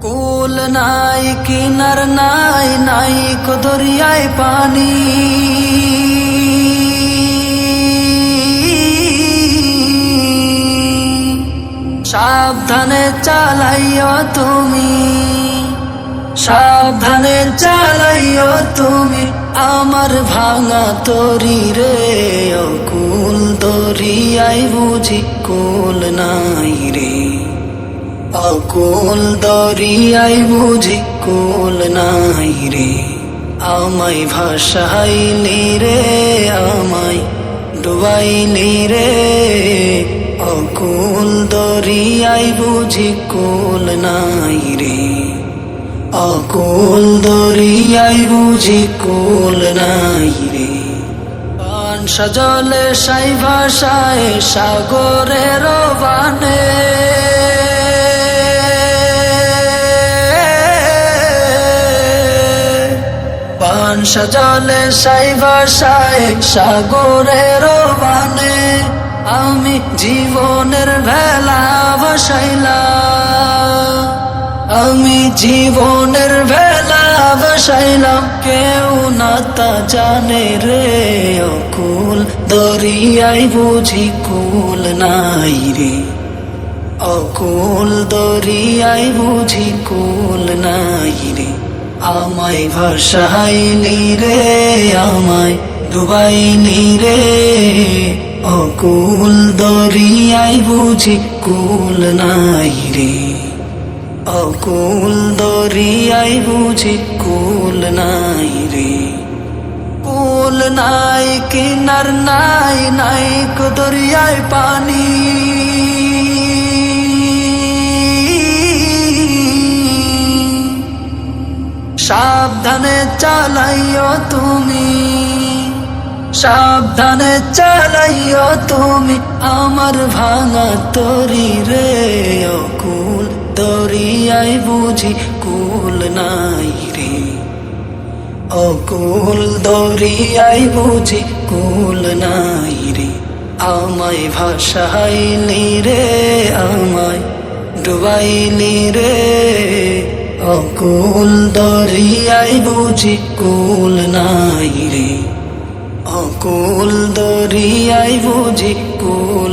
কুল নাই কিনার নাই নাই কো দরিয়ায় পানি, সাবধানে চালাইও তুমি, সাবধানে চালাইও তুমি আমার ভাঙা তরি রে। অকুল দরিয়ায় বুঝি কুল নাই রে, অকুল দরিয়ায় বুঝি কুল নাই রে। আমায় ভাসাইলি রে, আমায় ডুবাইলি রে। অকুল দরিয়ায় বুঝি কুল নাই রে, অকুল দরিয়ায় বুঝি কুল নাই রে। পান সাজলে সাই ভাষায় সাগরের বানে, পান সাজলে সাই ভাষায় সাগরের বানে। আমি জীবনের ভেলা ভাসাইলাম, আমি জীবনের ভেলা ভাসাইলাম, কেউ না তা জানে রে। অকুল দরিয়ায় বুঝি কুল নাই রে, অকুল দরিয়ায় বুঝি কুল নাই রে। আমায় ভাসাইলি রে, আমায় ডুবাইলি রে। অকুল দরিয়ায় বুঝি কুল নাই রে, অকুল দরিয়ায় বুঝি কুল নাই রে। কুল নাই কিনার নাই নাই কো দরিয়ায় পানি, সাবধানে চালাইও তুমি, সাবধানে চালাইও তুমি আমার ভাঙা তরি রে। অকুল দরিয়ায় বুঝি কুল নাই রে, অকুল দরিয়ায় বুঝি কুল নাই রে। আমায় ভাসাইলি রে, আমায় ডুবাইলি রে। অকুল দরিয়ায় বুঝি কুল নাই রে, অকুল দরিয়ায় বুঝি কুল